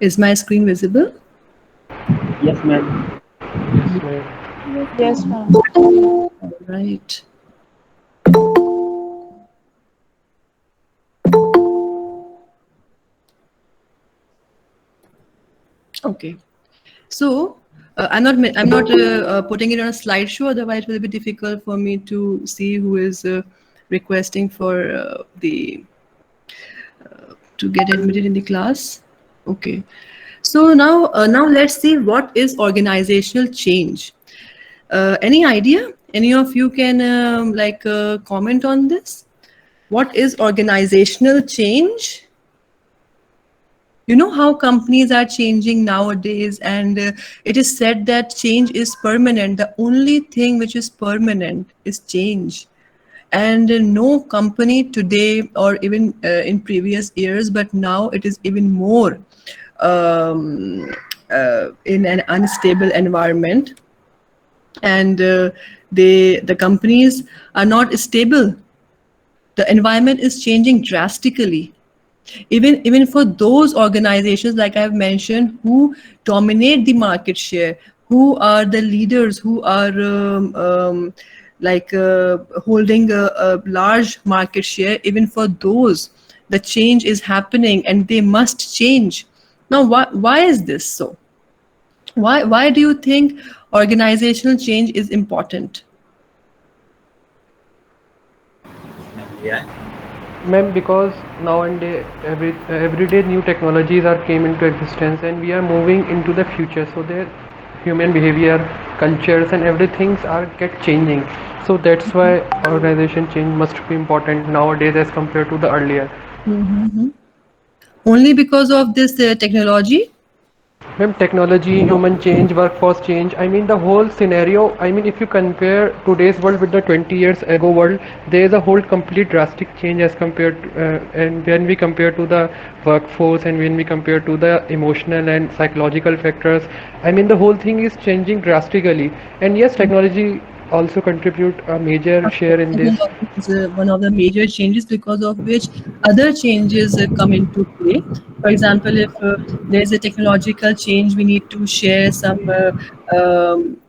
Is my screen visible? Yes, ma'am. Yes, ma'am. Yes, ma'am. All right. Okay. So I'm not putting it on a slideshow. Otherwise, it will be difficult for me to see who is requesting for the to get admitted in the class. Okay. So now let's see what is organizational change. Any idea? Any of you can comment on this? What is organizational change? You know how companies are changing nowadays, and it is said that change is permanent. The only thing which is permanent is change. And no company today, or even in previous years, but now it is even more um, in an unstable environment, and the companies are not stable. The environment is changing drastically. Even for those organizations, like I've mentioned, who dominate the market share, who are the leaders, who are holding a large market share, even for those, the change is happening and they must change. Now, why is this so? Why do you think organizational change is important? Yeah. Ma'am, because nowadays everyday new technologies are came into existence and we are moving into the future. So the human behavior, cultures, and everything are get changing. So that's why organization change must be important nowadays as compared to the earlier. Only because of this technology? Ma'am, technology, human change, workforce change. I mean, the whole scenario. I mean, if you compare today's world with the 20 years ago world, there is a whole complete drastic change as compared to, and when we compare to the workforce and when we compare to the emotional and psychological factors, I mean, the whole thing is changing drastically. And yes, technology also contribute a major share in this. Technology is one of the major changes, because of which other changes come into play. For example, if there's a technological change, we need to share some,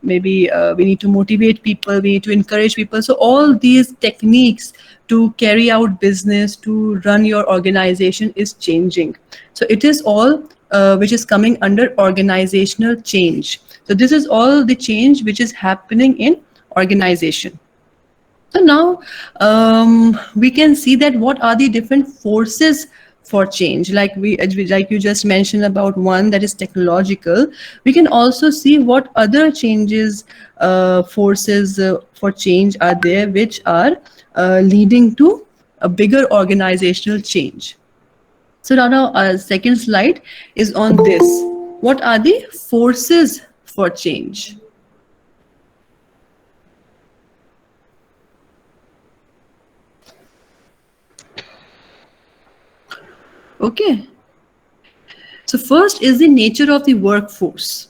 maybe we need to motivate people, we need to encourage people. So all these techniques to carry out business, to run your organization is changing. So it is all which is coming under organizational change. So this is all the change which is happening in organization. So now we can see that what are the different forces for change. Like you just mentioned about one, that is technological. We can also see what other changes, forces for change are there, which are leading to a bigger organizational change. So now our second slide is on this. What are the forces for change? Okay. So first is the nature of the workforce.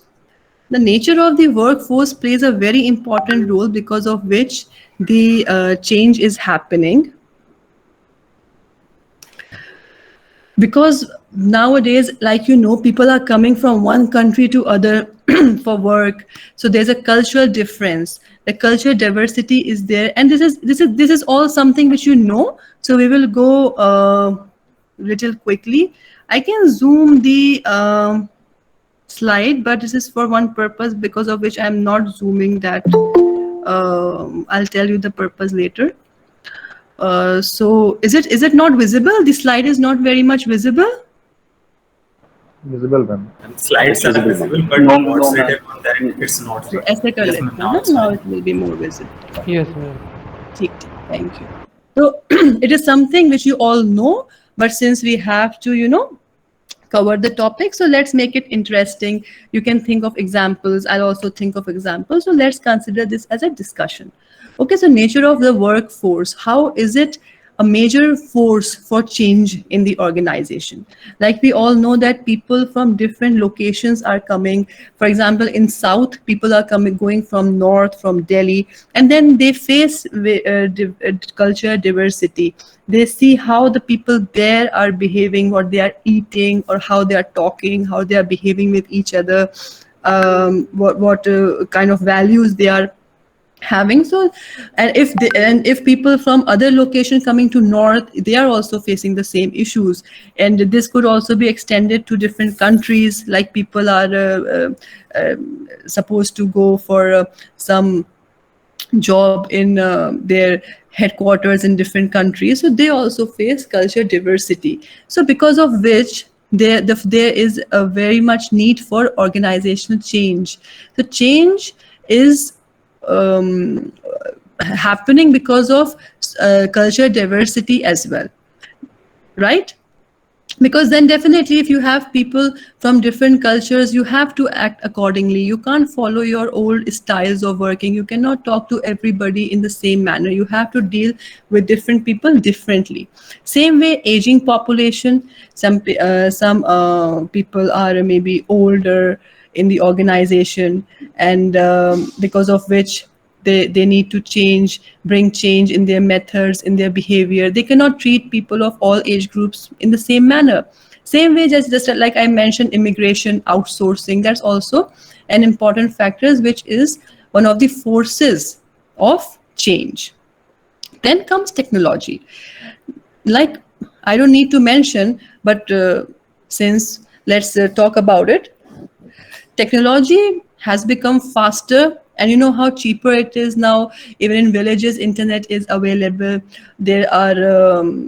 The nature of the workforce plays a very important role, because of which the change is happening. Because nowadays, like people are coming from one country to other for work, so there's a cultural difference. The cultural diversity is there, and this is all something which So we will go little quickly. I can zoom the slide, but this is for one purpose, because of which I'm not zooming that. I'll tell you the purpose later. So is it not visible? The slide is not very much visible. Visible, ma'am. And slides are Visible, visible, ma'am. but No, what's no, ma'am. written on that, it's not So visible. ऐसे कर Yes, लेते ma'am. हैं Now ना, it's now fine. it will be more visible. Yes, ma'am. ठीक, thank you. So it is something which you all know, but since we have to cover the topic, so let's make it interesting. You can think of examples, I'll also think of examples. So let's consider this as a discussion. Okay, so nature of the workforce, how is it a major force for change in the organization. Like we all know that people from different locations are coming. For example, in South, people are coming, going from North, from Delhi, and then they face culture diversity. They see how the people there are behaving, what they are eating, or how they are talking, how they are behaving with each other, what kind of values they are having. So and if people from other location coming to north, they are also facing the same issues, and this could also be extended to different countries. Like people are supposed to go for some job in their headquarters in different countries, so they also face culture diversity. So because of which there is a very much need for organizational change. The change is um, happening because of culture diversity as well, right? Because then definitely if you have people from different cultures, you have to act accordingly. You can't follow your old styles of working. You cannot talk to everybody in the same manner. You have to deal with different people differently. Same way, aging population, some people are maybe older in the organization, and because of which they need to change, bring change in their methods, in their behavior. They cannot treat people of all age groups in the same manner. Same way, just like I mentioned, immigration, outsourcing, that's also an important factor, which is one of the forces of change. Then comes technology. Like, I don't need to mention, but since let's talk about it. Technology has become faster, and you know how cheaper it is now. Even in villages, internet is available. There are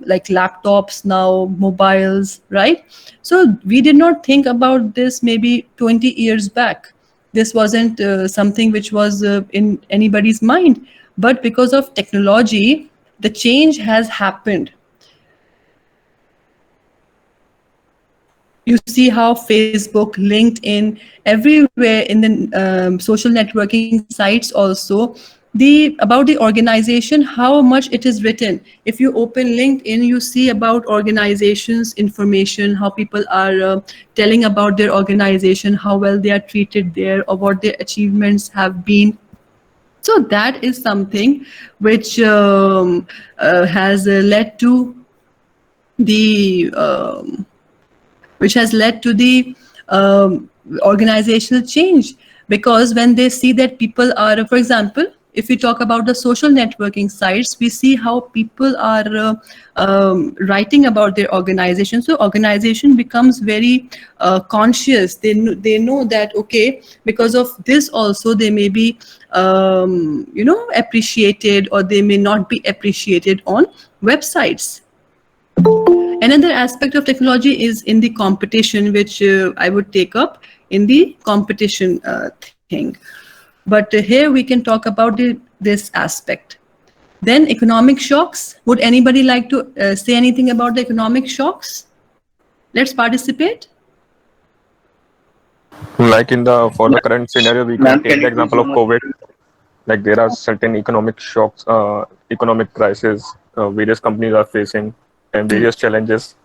like laptops now, mobiles, right? So we did not think about this maybe 20 years back. This wasn't something which was in anybody's mind, but because of technology, the change has happened. You see how Facebook, LinkedIn, everywhere in the social networking sites also, about the organization, how much it is written. If you open LinkedIn, you see about organizations information, how people are telling about their organization, how well they are treated there, or what their achievements have been. So that is something which has led to the which has led to the organizational change. Because when they see that people are, for example, if we talk about the social networking sites, we see how people are writing about their organization. So organization becomes very conscious. They know that, okay, because of this also they may be appreciated, or they may not be appreciated on websites. Another aspect of technology is in the competition, which I would take up in the competition thing. But here we can talk about this aspect. Then economic shocks. Would anybody like to say anything about the economic shocks? Let's participate. Like for the current scenario, we can Ma'am, take can the you please example of zoom a COVID. little? Like there are certain economic shocks, economic crisis, various companies are facing, and various challenges.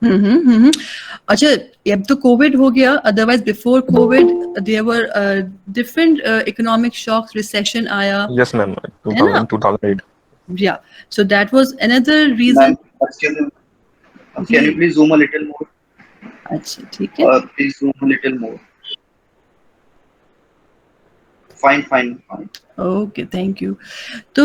अच्छा, अब तो Covid हो गया. Otherwise before Covid there were different economic shocks, recession आया, Yes, ma'am. है ना? 2008. Yeah, so that was another reason. Ma'am, excuse me. Can ji, you please zoom a little more? अच्छा ठीक है. Please zoom a little more. Fine, fine, fine. Okay, thank you. तो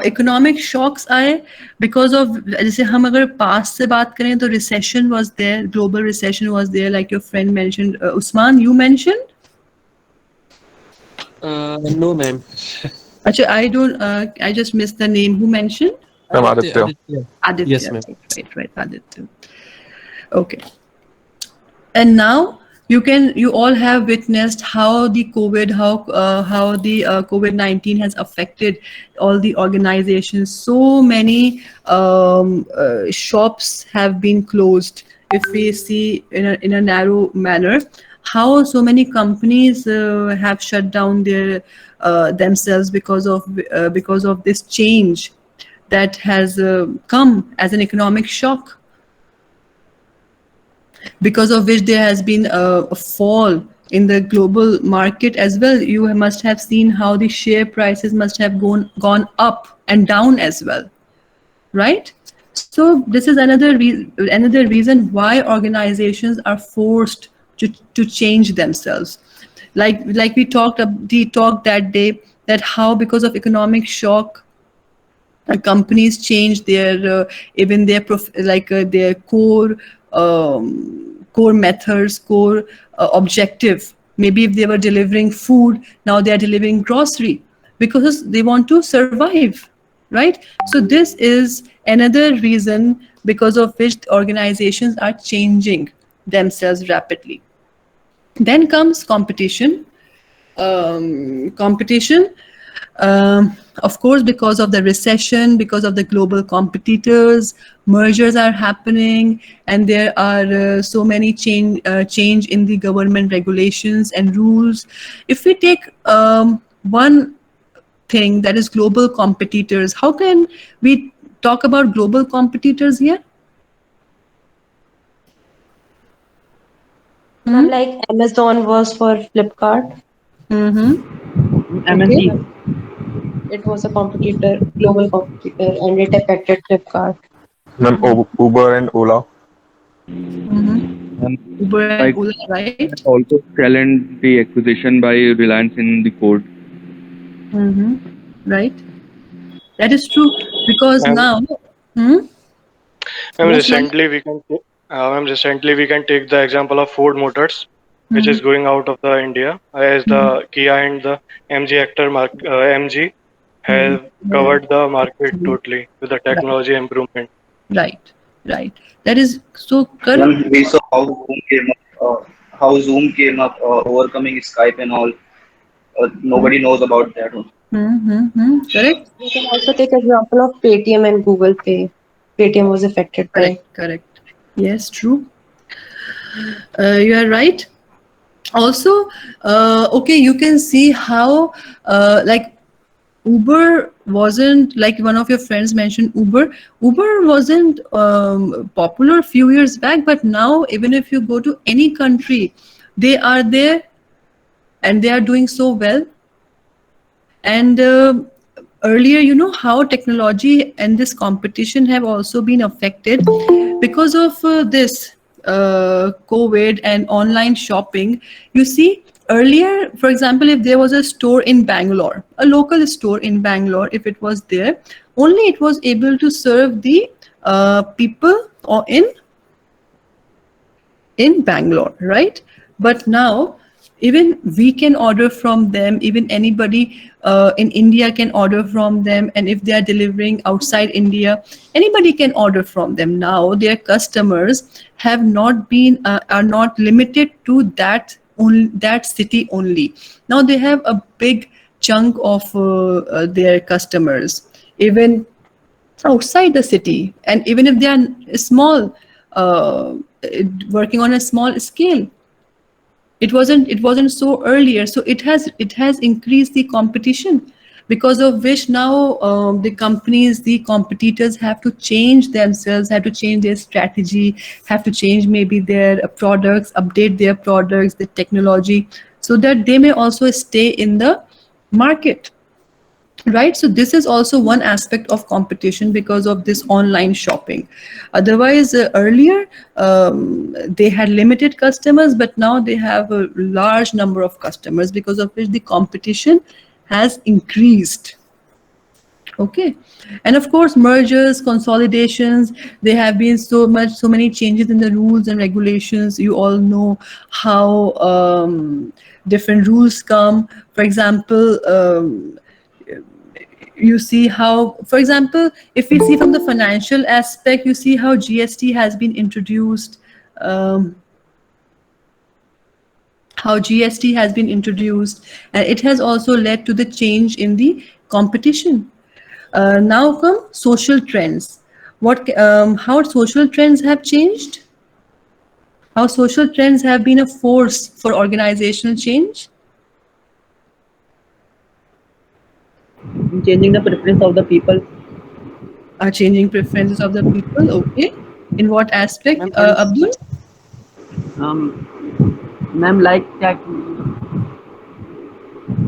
economic shocks आए because of, जैसे हम अगर past से बात करें तो recession was there, global recession was there, like your friend mentioned. Usman, you mentioned. No, ma'am. अच्छा, I just missed the name. Who mentioned? Ma'am, Aditya, Aditya. Aditya. Yes, Aditya. ma'am. Right, Aditya. Okay. And now you all have witnessed how the COVID-19 has affected all the organizations. So many shops have been closed. If we see in a narrow manner, how so many companies have shut down their themselves because of this change. that has come as an economic shock, because of which there has been a fall in the global market as well. You must have seen how the share prices must have gone up and down as well, right? So this is another reason why organizations are forced to change themselves. Like we talked that day, that how because of economic shock, companies change their even their their core methods, core objective. Maybe if they were delivering food, now they are delivering grocery because they want to survive, right? So this is another reason because of which organizations are changing themselves rapidly. Then comes competition. Competition, of course, because of the recession, because of the global competitors, mergers are happening, and there are so many change in the government regulations and rules. If we take one thing, that is global competitors, how can we talk about global competitors here? Ma'am, like Amazon was for Flipkart. Mm-hmm. Okay. MNC. It was a competitor, global competitor, and it affected Flipkart. Ma'am, Uber and Ola. Mm-hmm. And Uber and like Ola, right? also challenged the acquisition by Reliance in the court. Mm-hmm. Right. That is true, because And now, hmm? Yes, Malik. recently we can take the example of Ford Motors, which Hmm. is going out of the India, as Hmm. the Kia and the MG MG Hmm. have Yeah. covered the market Actually, totally with the right, technology improvement. right, right. That is so correct. Even we saw how Zoom came up, overcoming Skype and all. Hmm. Nobody knows about that one. Hmm. Hmm. Hmm. Correct. We can also take example of Paytm and Google Pay. Paytm was affected by. Correct. Correct. Yes, true. You are right. Also, okay, you can see how, like, Uber wasn't, like one of your friends mentioned Uber. Uber wasn't popular a few years back, but now even if you go to any country, they are there and they are doing so well. And earlier, you know how technology and this competition have also been affected because of this COVID and online shopping. You see, earlier, for example, if there was a store in Bangalore, a local store in Bangalore, if it was there, only it was able to serve the people or in Bangalore, right? But now, even we can order from them, even anybody in India can order from them. And if they are delivering outside India, anybody can order from them. Now, their customers are not limited to that city only. Now, they have a big chunk of their customers, even outside the city, and even if they are small, uh, working on a small scale. It wasn't so earlier, so it has increased the competition, because of which now the competitors have to change themselves, have to change their strategy, have to change maybe their products, update their products, the technology, so that they may also stay in the market, right? So this is also one aspect of competition because of this online shopping. Otherwise, earlier, they had limited customers, but now they have a large number of customers, because of which the competition has increased. Okay. And of course, mergers, consolidations, there have been so many changes in the rules and regulations. You all know how different rules come. For example, you see how, for example, if we see from the financial aspect, you see how GST has been introduced, um, and it has also led to the change in the competition. Now come social trends. How social trends have changed? How social trends have been a force for organizational change? Changing the preference of the people. Changing preferences of the people. Okay. In what aspect, Ma'am, can you Abdul? um ma'am like that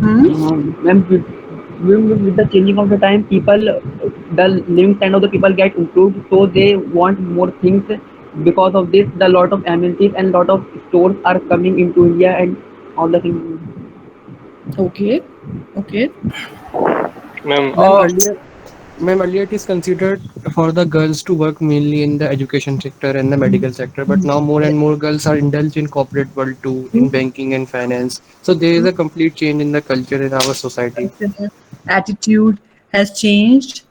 Hmm? ma'am with the changing of the time people the living standard of the people get improved so they want more things because of this the lot of amenities and lot of stores are coming into India and all the things. Okay. Okay. Ma'am, Ma'am, earlier, ma'am, earlier it is considered for the girls to work mainly in the education sector and the medical sector, but now more and more girls are indulged in corporate world too, in banking and finance. So there is a complete change in the culture in our society. Culture, attitude has changed.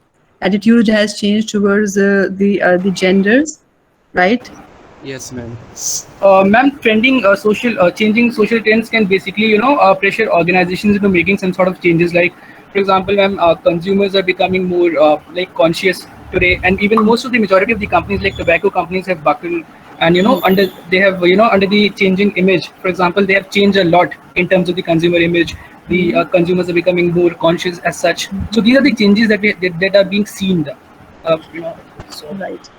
Attitude has changed towards the genders, right? Yes, ma'am. Ma'am, changing social trends can basically, pressure organizations into making some sort of changes. Like, for example, ma'am, consumers are becoming more like conscious today, and even most of the majority of the companies, like tobacco companies, have buckled, and under they have under the changing image. For example, they have changed a lot in terms of the consumer image. The consumers are becoming more conscious as such. So these are the changes that are being seen. So. Right.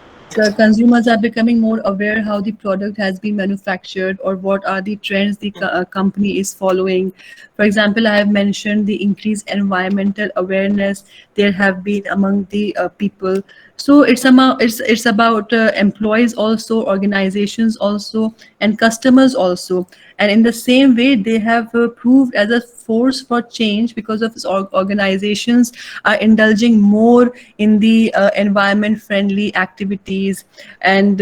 Consumers are becoming more aware how the product has been manufactured or what are the trends the company is following. For example, I have mentioned the increased environmental awareness there have been among the people. So it's about employees also, organizations also, and customers also. And in the same way, they have proved as a force for change because of its organizations are indulging more in the environment friendly activities and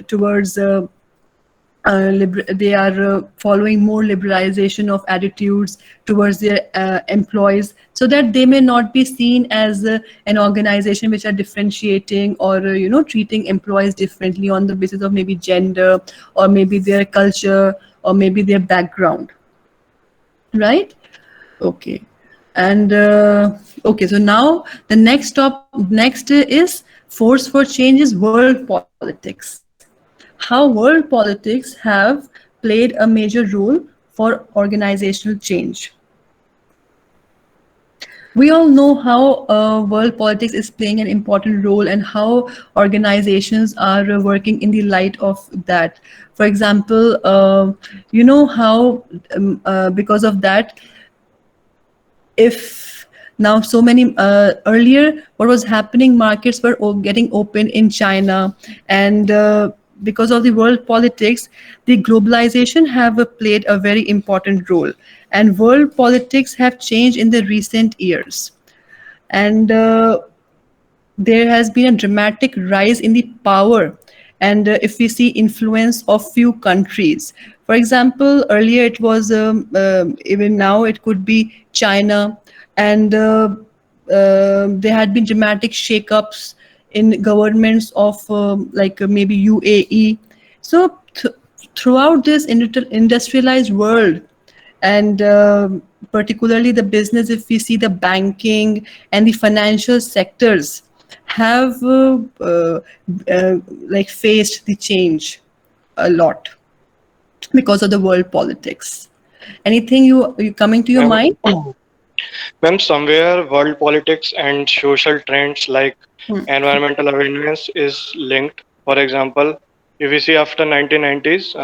towards they are following more liberalization of attitudes towards their employees so that they may not be seen as an organization which are differentiating or treating employees differently on the basis of maybe gender or maybe their culture or maybe their background, right? Okay. And okay, so now the next is force for change is world politics. How world politics have played a major role for organizational change. We all know how world politics is playing an important role and how organizations are working in the light of that. For example, you know how because of that, if now so many earlier what was happening, markets were getting open in China, and because of the world politics, the globalization have played a very important role, and world politics have changed in the recent years. And there has been a dramatic rise in the power and if we see influence of few countries. For example, earlier it was even now it could be China, and there had been dramatic shakeups in governments of maybe UAE. So throughout this industrialized world, and particularly the business, if we see the banking and the financial sectors have faced the change a lot because of the world politics. Anything you coming to your ma'am, mind? ma'am, somewhere world politics and social trends like environmental awareness is linked. For example, if we see after 1990s,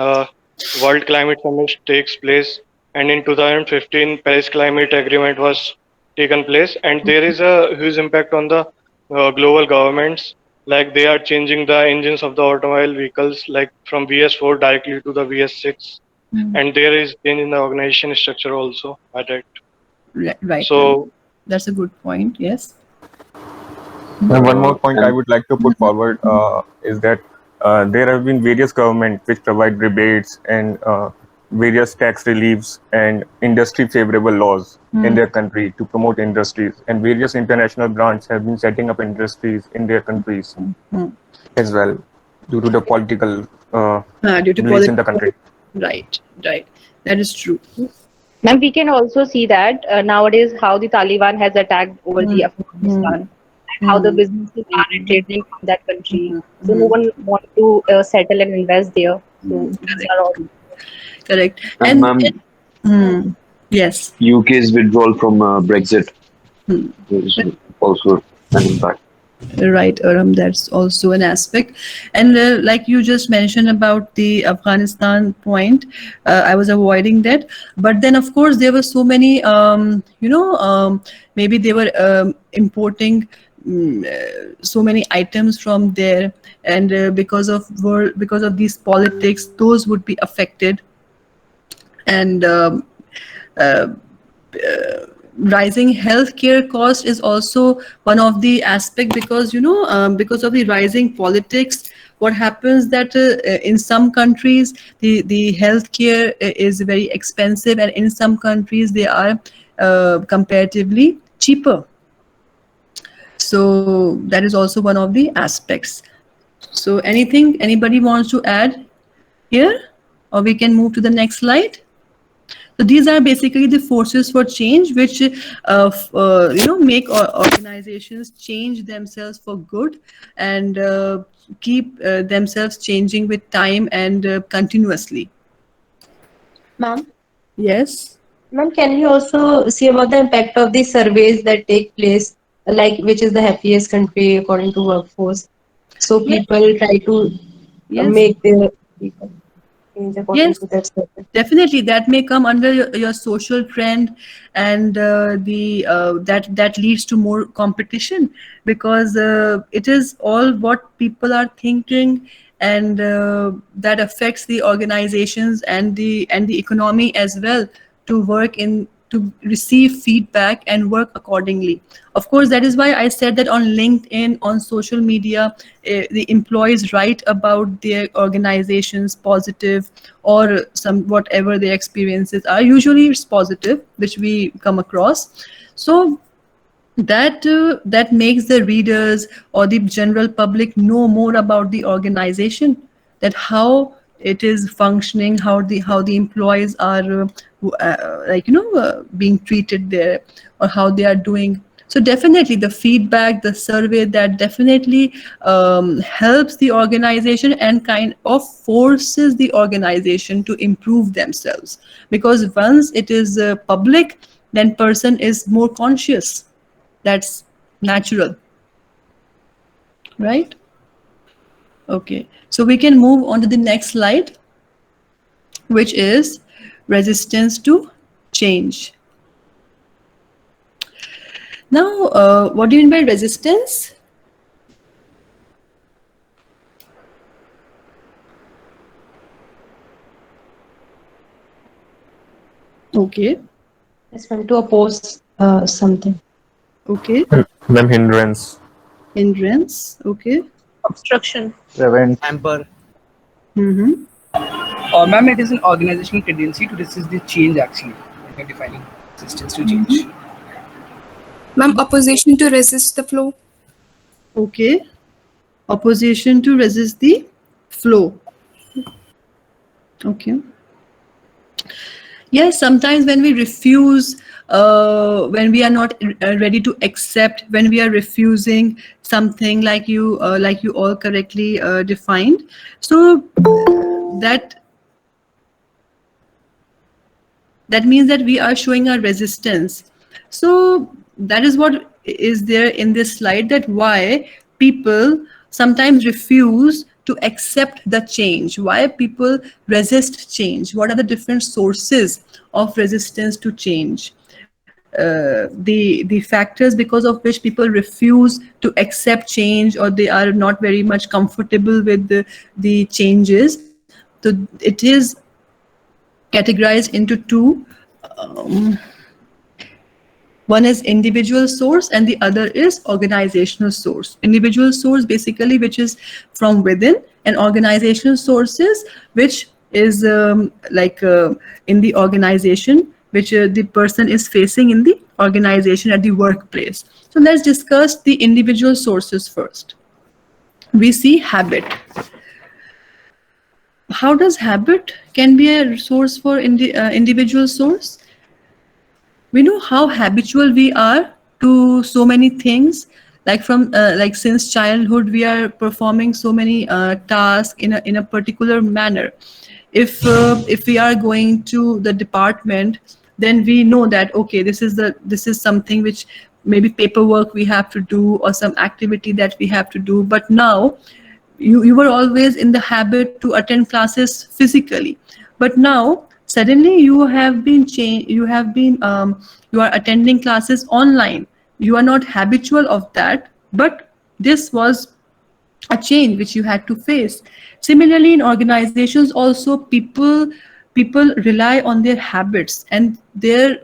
World Climate Summit takes place, and in 2015, Paris Climate Agreement was taken place, and there is a huge impact on the global governments. Like they are changing the engines of the automobile vehicles, like from VS4 directly to the VS6, and there is change in the organization structure also at it. Right. So That's a good point. Yes. And one more point I And would like to put forward is that there have been various governments which provide rebates and various tax reliefs and industry favorable laws in their country to promote industries. And various international brands have been setting up industries in their countries as well due to the political Due to beliefs in politics. the country. Right. That is true. Ma'am, we can also see that nowadays how the Taliban has attacked over the Afghanistan and how the businesses are retreating from that country. So no one want to settle and invest there. So these are all. Correct. And ma'am, yes. UK's withdrawal from Brexit is also an impact. Right, that's also an aspect. And like you just mentioned about the Afghanistan point, I was avoiding that. But then, of course, there were so many, maybe they were importing so many items from there, and because of these politics, those would be affected. And uh, rising healthcare cost is also one of the aspect, because because of the rising politics, what happens that in some countries the healthcare is very expensive, and in some countries they are comparatively cheaper. So that is also one of the aspects. So anything anybody wants to add here, or we can move to the next slide. So these are basically the forces for change, which make organizations change themselves for good, and keep themselves changing with time and continuously. Ma'am, Yes. ma'am, can you also see about the impact of the surveys that take place, like which is the happiest country according to workforce? So Yes. people try to Yes. make their people change according Yes. to that survey. Definitely, that may come under your social trend, and the that leads to more competition, because it is all what people are thinking, and that affects the organizations and the economy as well, to work in to receive feedback and work accordingly. Of course, that is why I said that on LinkedIn, on social media, the employees write about their organizations positive, or some whatever their experiences are. Usually it's positive, which we come across. So that makes the readers or the general public know more about the organization, that how it is functioning, how the employees are being treated there, or how they are doing. So definitely the feedback, the survey, that definitely helps the organization and kind of forces the organization to improve themselves, because once it is public, then person is more conscious. That's natural, right? Okay, so we can move on to the next slide, which is resistance to change. Now, what do you mean by resistance? Okay. It's fun to oppose something. Okay. Ma'am, hindrance. Hindrance. Okay. Obstruction. Prevent. Hamper. Mm-hmm. Ma'am, it is an organizational tendency to resist the change actually. We are defining resistance to change. Ma'am, opposition to resist the flow. Okay. Opposition to resist the flow. Okay. Yes, sometimes when we refuse, when we are not ready to accept, when we are refusing something, like you all correctly defined, so that that means that we are showing our resistance. So that is what is there in this slide, that why people sometimes refuse to accept the change, why people resist change, what are the different sources of resistance to change, the factors because of which people refuse to accept change, or they are not very much comfortable with the changes. So it is categorized into two. um, One is individual source and the other is organizational source. Individual source basically which is from within, and organizational sources which is in the organization, which the person is facing in the organization at the workplace. So let's discuss the individual sources first. We see habit. How does habit can be a source for individual source? We know how habitual we are to so many things, like from since childhood we are performing so many tasks in a particular manner. If we are going to the department, then we know that okay, this is something which maybe paperwork we have to do or some activity that we have to do. But now you were always in the habit to attend classes physically, but now suddenly you have been you are attending classes online. You are not habitual of that, but this was a change which you had to face. Similarly, in organizations also, people rely on their habits, and their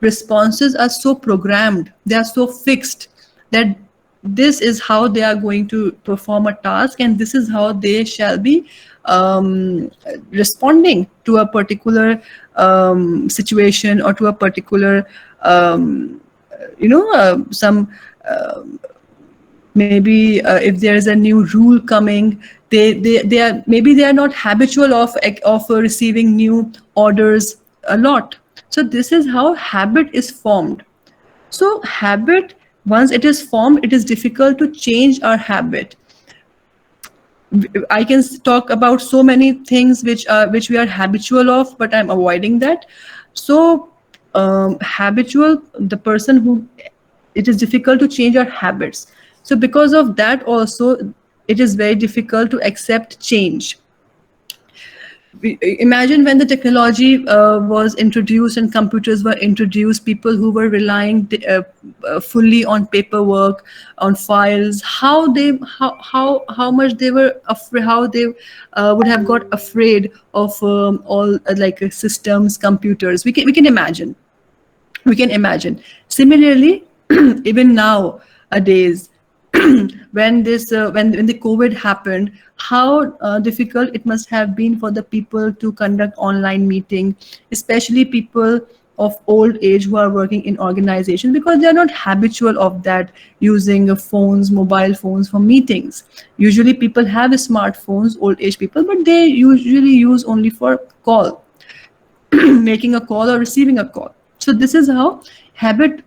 responses are so programmed, they are so fixed, that this is how they are going to perform a task, and this is how they shall be responding to a particular situation, or to a particular some maybe if there is a new rule coming, they are, maybe they are not habitual of receiving new orders a lot. So this is how habit is formed. So habit, once it is formed, it is difficult to change our habit. I can talk about so many things which we are habitual of, but I'm avoiding that. So habitual, the person who, it is difficult to change our habits. So because of that also, it is very difficult to accept change. Imagine when the technology was introduced and computers were introduced, people who were relying fully on paperwork, on files, how much they were afraid, how they would have got afraid of all systems, computers. We can imagine. Similarly, even nowadays, when the COVID happened, how difficult it must have been for the people to conduct online meeting, especially people of old age who are working in organizations, because they are not habitual of that, using mobile phones for meetings. Usually people have smartphones, old age people, but they usually use only for call, making a call or receiving a call. So this is how habit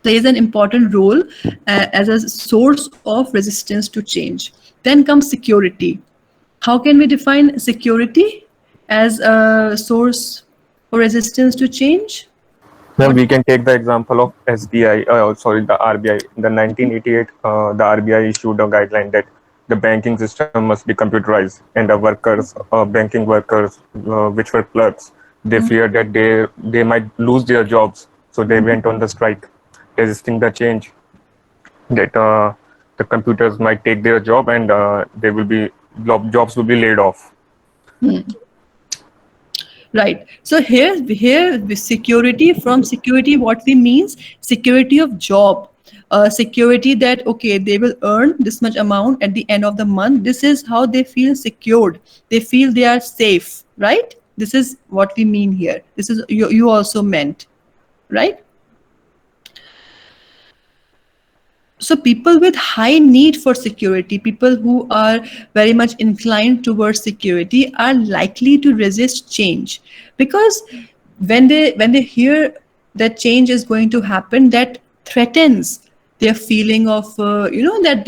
plays an important role as a source of resistance to change. Then comes security. How can we define security as a source for resistance to change? Then we can take the example of SBI, sorry, the RBI. In the 1988, the RBI issued a guideline that the banking system must be computerized, and the workers, banking workers, which were clerks, they feared that they might lose their jobs, so they went on the strike, resisting the change that the computers might take their job, and they will be jobs will be laid off. Right. So here with security, from security, what we means, security of job, security that okay, they will earn this much amount at the end of the month. This is how they feel secured. They feel they are safe. Right. This is what we mean here. This is you also meant, right? So people with high need for security, people who are very much inclined towards security, are likely to resist change, because when they hear that change is going to happen, that threatens their feeling of that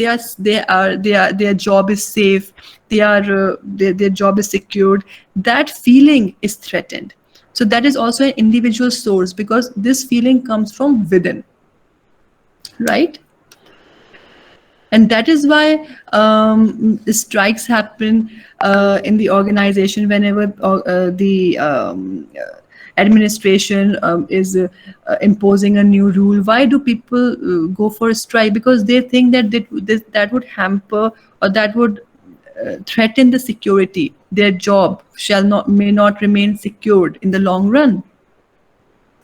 their job is safe, their job is secured. That feeling is threatened. So that is also an individual source, because this feeling comes from within, right? And that is why strikes happen in the organization whenever the administration is imposing a new rule. Why do people go for a strike? Because they think that that would hamper, or that would threaten the security. Their job may not remain secured in the long run.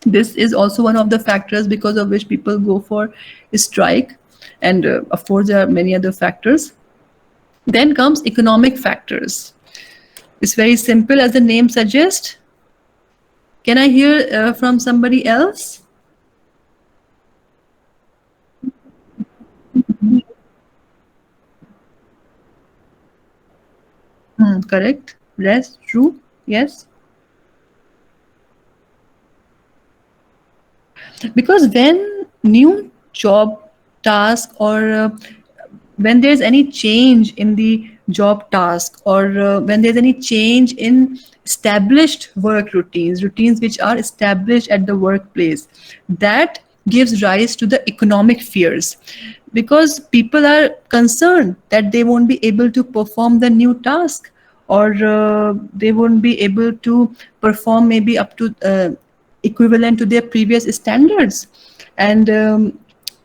This is also one of the factors because of which people go for a strike. And of course, there are many other factors. Then comes economic factors. It's very simple, as the name suggests. Can I hear from somebody else? Correct. Yes, true. Yes. Because when new job task, or when there's any change in the job task, or when there's any change in established work routines which are established at the workplace, that gives rise to the economic fears, because people are concerned that they won't be able to perform the new task, or they won't be able to perform maybe up to equivalent to their previous standards. And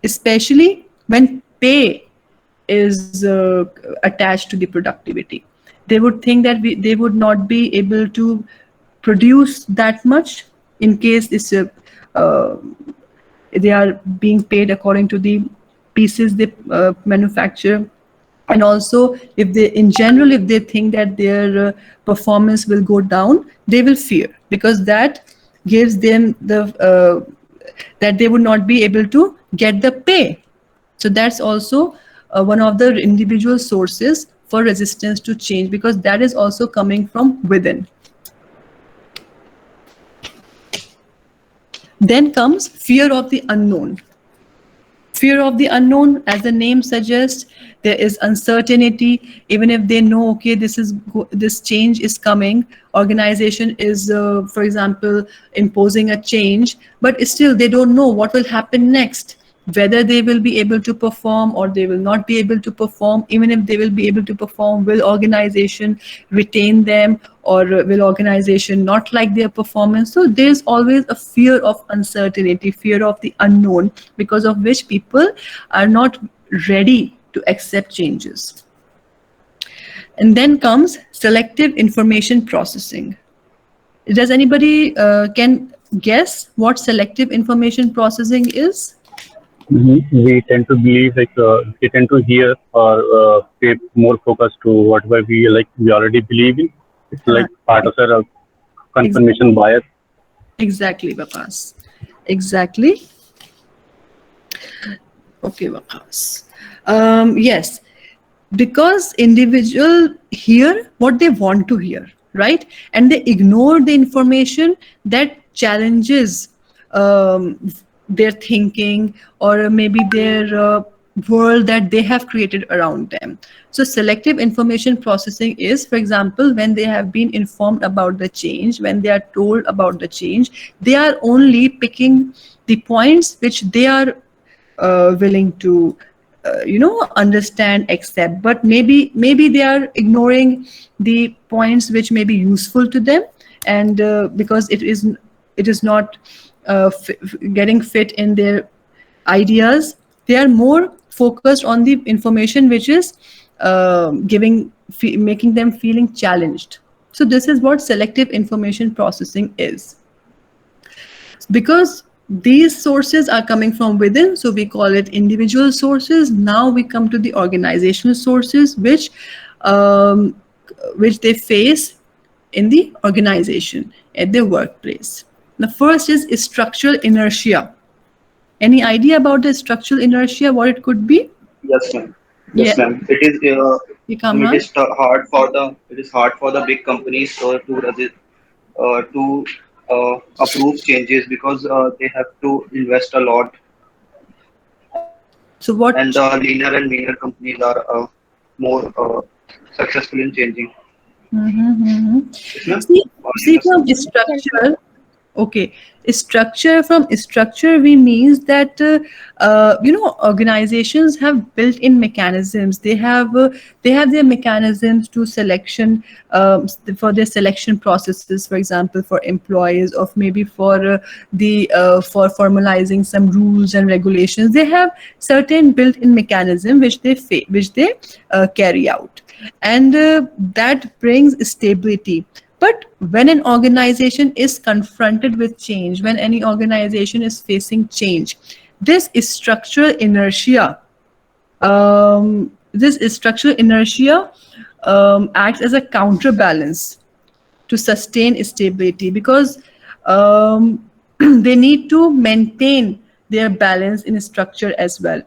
especially when pay is attached to the productivity, they would think that they would not be able to produce that much in case uh, they are being paid according to the pieces they manufacture. And also, if they in general, if they think that their performance will go down, they will fear, because that gives them the that they would not be able to get the pay. So that's also one of the individual sources for resistance to change, because that is also coming from within. Then comes fear of the unknown. Fear of the unknown, as the name suggests, there is uncertainty. Even if they know, okay, this change is coming, organization is, for example, imposing a change, but still they don't know what will happen next, whether they will be able to perform or they will not be able to perform. Even if they will be able to perform, will organization retain them, or will organization not like their performance? So there's always a fear of uncertainty, fear of the unknown, because of which people are not ready to accept changes. And then comes selective information processing. Does anybody can guess what selective information processing is? We tend to believe like we tend to hear or pay more focus to whatever we already believe in. It's like part of a confirmation bias. Exactly, Vakas. Exactly. Okay, Vakas. Yes, because individual hear what they want to hear, right? And they ignore the information that challenges um, their thinking, or maybe their world that they have created around them. So selective information processing is, for example, when they have been informed about the change, when they are told about the change, they are only picking the points which they are willing to understand, accept, but maybe they are ignoring the points which may be useful to them. And because it is not getting fit in their ideas, they are more focused on the information which is making them feeling challenged. So this is what selective information processing is. Because these sources are coming from within, so we call it individual sources. Now we come to the organizational sources, which they face in the organization at their workplace. The first is structural inertia. Any idea about the structural inertia, what it could be? Yes, ma'am. Yeah, Yes, ma'am. Kamran? It is hard for the big companies to approve changes because they have to invest a lot, So and what? leaner and meaner companies are more successful in changing. Yes, ma'am. See, You see have from something? structure. Okay, structure, from structure we means that organizations have built-in mechanisms. They have their mechanisms to selection, for their selection processes, for example, for employees, or maybe for formalizing some rules and regulations. They have certain built-in mechanism which they carry out, and that brings stability. But when an organization is confronted with change, when any organization is facing change, this structural inertia, acts as a counterbalance to sustain stability, because they need to maintain their balance in structure as well.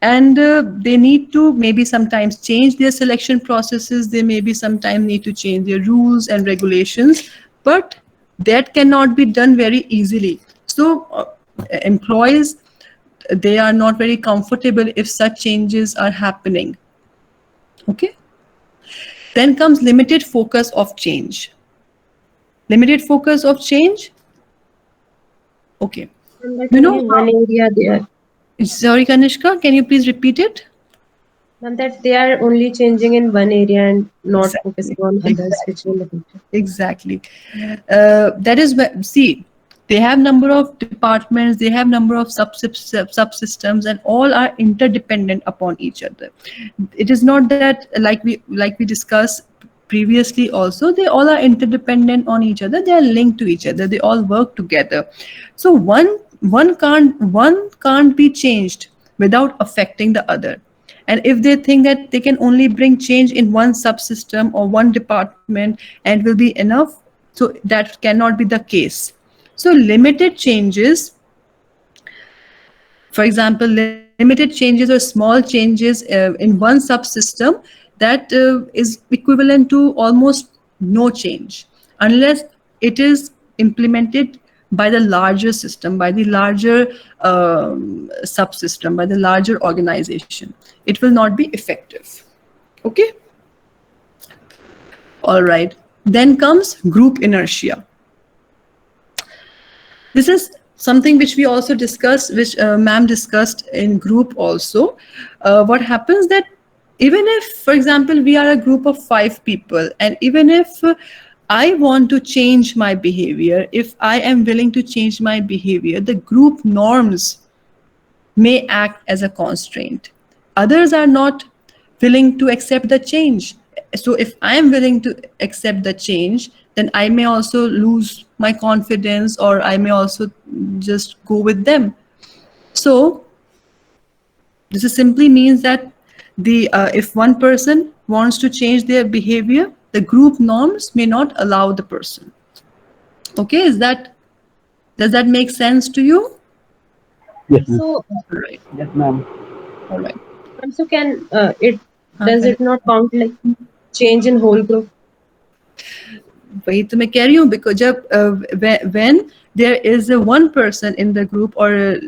And they need to maybe sometimes change their selection processes, they maybe sometimes need to change their rules and regulations, but that cannot be done very easily. So employees, they are not very comfortable if such changes are happening. Okay, then comes limited focus of change. Limited focus of change. Okay. And that You only know one area there. Sorry, Kanishka, can you please repeat it? And that they are only changing in one area and not Exactly. focusing on others, which Exactly. will affect it. Exactly. That is see, they have number of departments, they have number of subsystems, and all are interdependent upon each other. It is not that like we discussed previously also, they all are interdependent on each other, they are linked to each other, they all work together. So one can't be changed without affecting the other. And if they think that they can only bring change in one subsystem or one department and will be enough, so that cannot be the case. So limited changes, for example, limited changes or small changes in one subsystem, that is equivalent to almost no change unless it is implemented by the larger system, by the larger subsystem, by the larger organization. It will not be effective. Okay. All right. Then comes group inertia. This is something which we also discussed, which ma'am discussed in group also. What happens that even if, for example, we are a group of 5 people, and even if I want to change my behavior, if I am willing to change my behavior, the group norms may act as a constraint. Others are not willing to accept the change. So if I am willing to accept the change, then I may also lose my confidence, or I may also just go with them. So this is simply means that the if one person wants to change their behavior, the group norms may not allow the person. Okay, does that make sense to you? Yes, ma'am. So, All right. Yes, ma'am. All right. so can it हाँ, does करें. it not count like change in whole group? वही तो मैं कह रही हूँ, because जब when there is a one person in the group, or a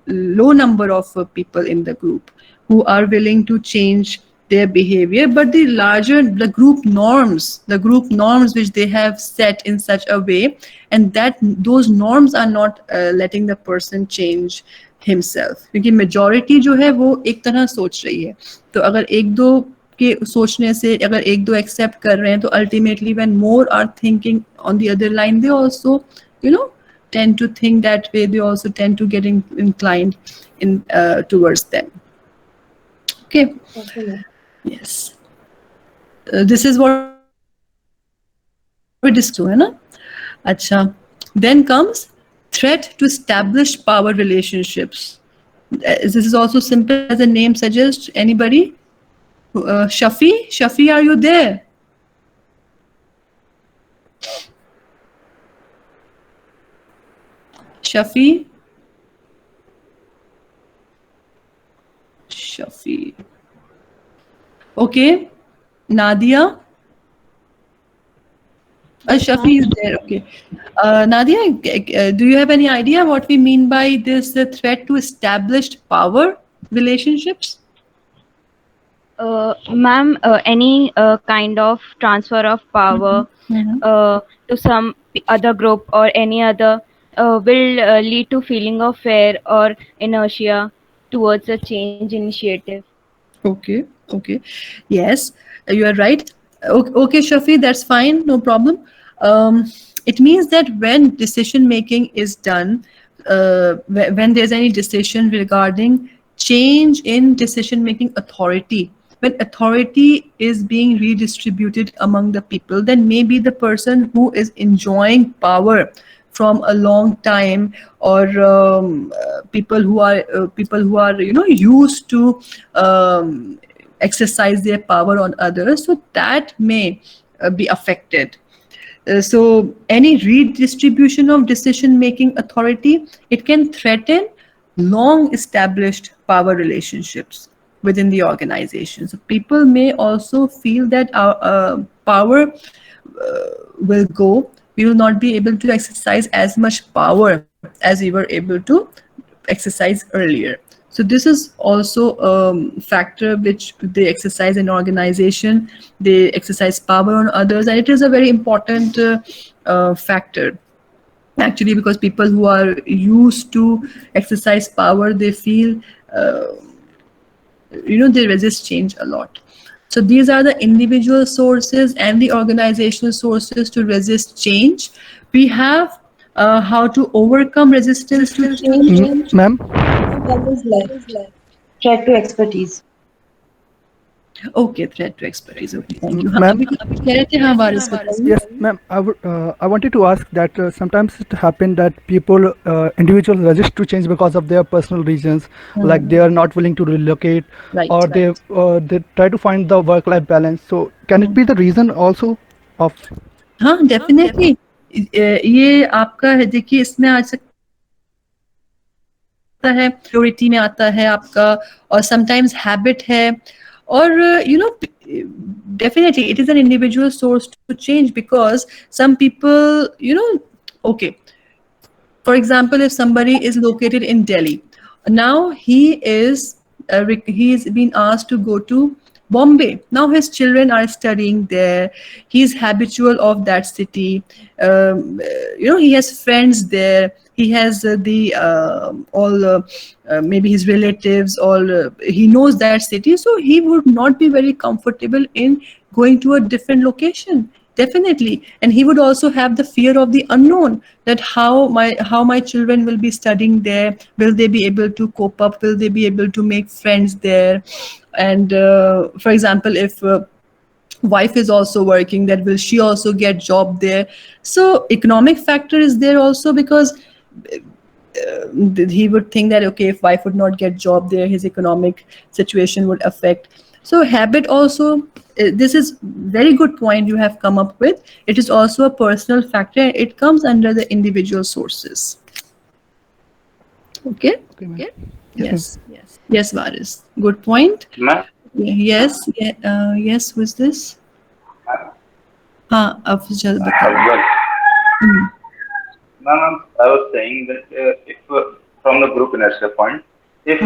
low number of people in the group who are willing to change their behavior, but the group norms which they have set in such a way, and that those norms are not letting the person change himself, क्योंकि majority जो है वो एक तरह सोच रही है. तो अगर एक दो के सोचने से अगर एक दो एक्सेप्ट कर रहे हैं, तो ultimately when more are thinking on the other line, they also you know tend to think that way, they also tend to get inclined in towards them. Okay. Okay, ma'am. Yes. This is what we discussed so, है ना. अच्छा. Then comes threat to establish power relationships. This is also simple as the name suggests. Anybody? Shafi, are you there? Shafi. Okay. Nadia. Yes, Shafi ma'am. is there. Okay. Nadia, do you have any idea what we mean by this threat to established power relationships? Ma'am, any kind of transfer of power to some other group or any other will lead to feeling of fear or inertia towards a change initiative. Okay, okay. Yes, you are right. Okay, Shafi, that's fine, no problem. It means that when decision making is done, when there's any decision regarding change in decision making authority, when authority is being redistributed among the people, then maybe the person who is enjoying power from a long time, or people who are used to exercise their power on others, so that may be affected. So any redistribution of decision making authority, it can threaten long established power relationships within the organization. So people may also feel that our power will go. We will not be able to exercise as much power as we were able to exercise earlier. So this is also a factor which they exercise in organization. They exercise power on others, and it is a very important factor. actually, because people who are used to exercise power, they feel they resist change a lot. So these are the individual sources and the organizational sources to resist change. We have how to overcome resistance to change. Ma'am. One is left. Threat to expertise. Okay, threat to expertise. Okay, thank you. हाँ, Ma'am. अभी कुछ कह रहे थे, हाँ वारिस बताइए. Yes, ma'am. I wanted to ask that sometimes it happens that people, individuals resist to change because of their personal reasons, like they are not willing to relocate, Right. or they try to find the work-life balance. So can it be the reason also of? हाँ, definitely. ये आपका है, देखिए इसमें आ सकता है, purity में आता है आपका, और समटाइम्स हैबिट है, और definitely it is an individual source to change, because some people, okay, for example, if somebody is located in Delhi, now he is being asked to go to Bombay. Now his children are studying there. He's habitual of that city. He has friends there. He has the all maybe his relatives. All he knows that city, so he would not be very comfortable in going to a different location. Definitely. And he would also have the fear of the unknown, that how my children will be studying there. Will they be able to cope up? Will they be able to make friends there? And for example, if wife is also working, that will she also get job there? So economic factor is there also, because he would think that, okay, if wife would not get job there, his economic situation would affect. So habit also, this is very good point you have come up with. It is also a personal factor. It comes under the individual sources. Okay. Okay. Yes, Varis, good point. Yes. Yes, who is this? Afzal, बताओ. Ma'am, I was saying that if from the group inertia point, if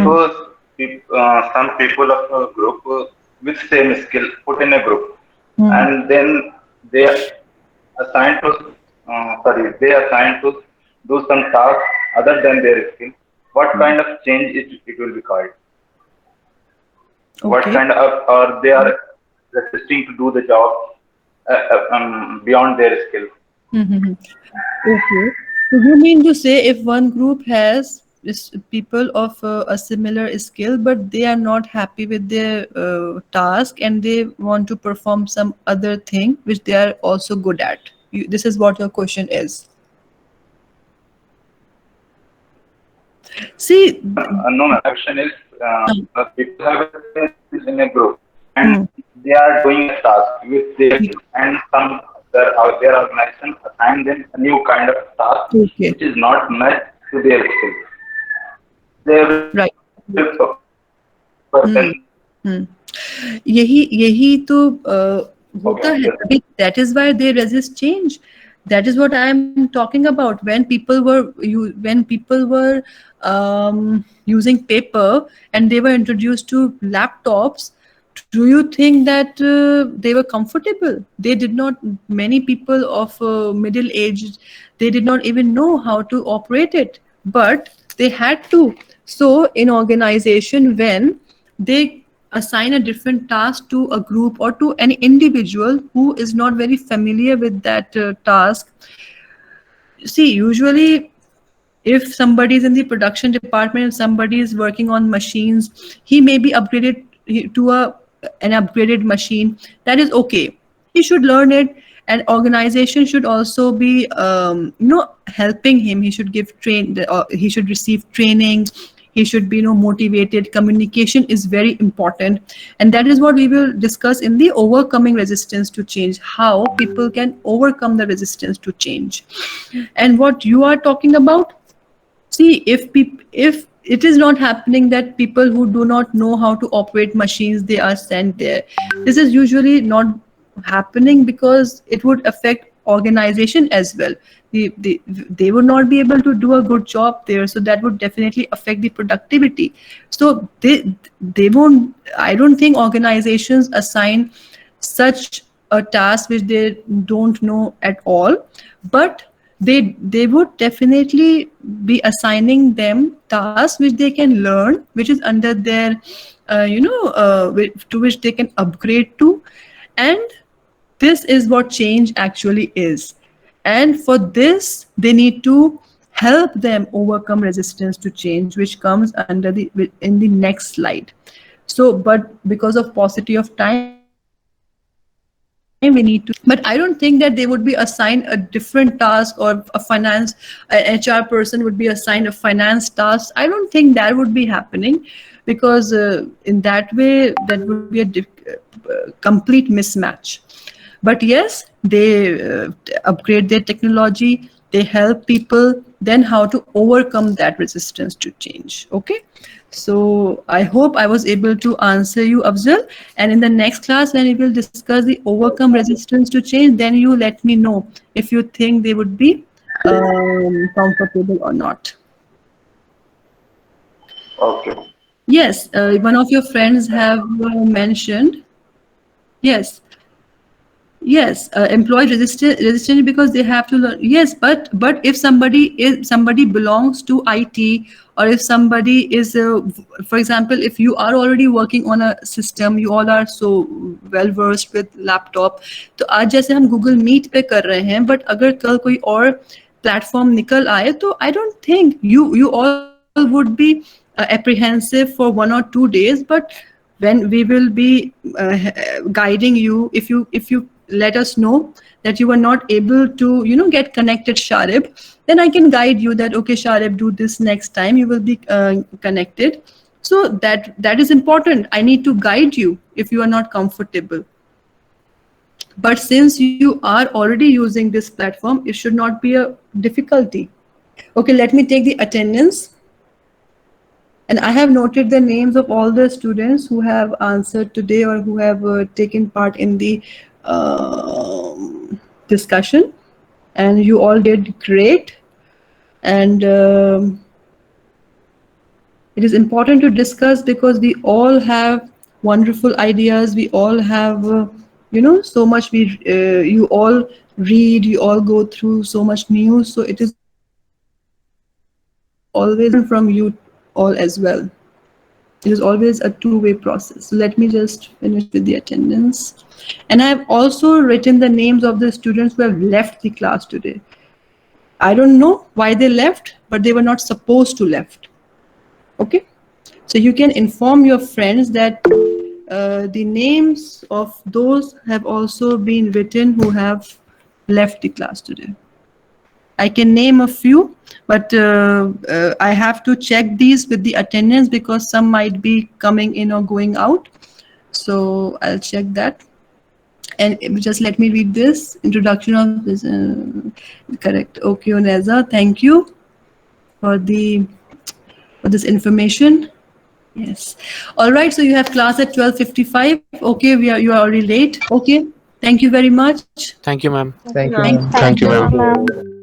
some people of a group with same skill put in a group, and then they assigned to they assigned to do some task other than their skill, what kind of change it will be called? What kind of, or they are resisting to do the job beyond their skill? Okay. So you mean to say, if one group has people of a similar skill, but they are not happy with their task, and they want to perform some other thing which they are also good at? This is what your question is. See, no, my question is people have a skill in a group, and they are doing a task with their skill, and some their organization assign them a new kind of task which is not matched to their skill. They will यही तो होता है. That is why they resist change. That is what I am talking about. When people were using paper and they were introduced to laptops, do you think that they were comfortable? They did not. Many people of middle age, they did not even know how to operate it, but they had to. So in organization, when they assign a different task to a group or to an individual who is not very familiar with that task, see, usually if somebody is in the production department and somebody is working on machines, he may be upgraded to an upgraded machine. That is okay. He should learn it, and organization should also be helping him. He should he should receive trainings. He should be motivated. Communication is very important, and that is what we will discuss in the overcoming resistance to change, how people can overcome the resistance to change. And what you are talking about, see, if it is not happening that people who do not know how to operate machines, they are sent there. This is usually not happening because it would affect organization as well. They would not be able to do a good job there, so that would definitely affect the productivity. So they won't. I don't think organizations assign such a task which they don't know at all. But they would definitely be assigning them tasks which they can learn, which is under their to which they can upgrade to. And this is what change actually is. And for this, they need to help them overcome resistance to change, which comes under the in the next slide. So, but because of paucity of time, we need to skip this slide. But I don't think that they would be assigned a different task, or an HR person would be assigned a finance task. I don't think that would be happening, because in that way, that would be a complete mismatch. But yes, they upgrade their technology, they help people, then how to overcome that resistance to change. Okay, so I hope I was able to answer you, Afzal. And in the next class, when we will discuss the overcome resistance to change, then you let me know if you think they would be comfortable or not. Okay. Yes, one of your friends have mentioned. Yes. Yes, employee resistant because they have to learn. Yes, but if somebody belongs to IT, or if somebody is, for example, if you are already working on a system, you all are so well versed with laptop. तो आज जैसे हम Google Meet पे कर रहे हैं, but अगर कल कोई और platform निकल आए, तो I don't think you all would be apprehensive for 1 or 2 days, but when we will be guiding you, if you let us know that you were not able to get connected, Sharib, then I can guide you that, okay, Sharib, do this next time, you will be connected. So that is important. I need to guide you if you are not comfortable. But since you are already using this platform, it should not be a difficulty. Okay, let me take the attendance. And I have noted the names of all the students who have answered today, or who have taken part in the discussion. And you all did great. And it is important to discuss, because we all have wonderful ideas. We all have, so much. You all read, you all go through so much news. So it is always learn from you all as well. It is always a two-way process. So let me just finish with the attendance. And I have also written the names of the students who have left the class today. I don't know why they left, but they were not supposed to left. Okay? So you can inform your friends that the names of those have also been written who have left the class today. I can name a few, but I have to check these with the attendance, because some might be coming in or going out. So I'll check that. And just let me read this introduction of this. Correct. Okay, Oneza, thank you for this information. Yes. All right. So you have class at 12:55. Okay, you are already late. Okay. Thank you very much. Thank you, ma'am. Thank you, Thank you, ma'am. ma'am. Thank Thank you, you, ma'am. ma'am.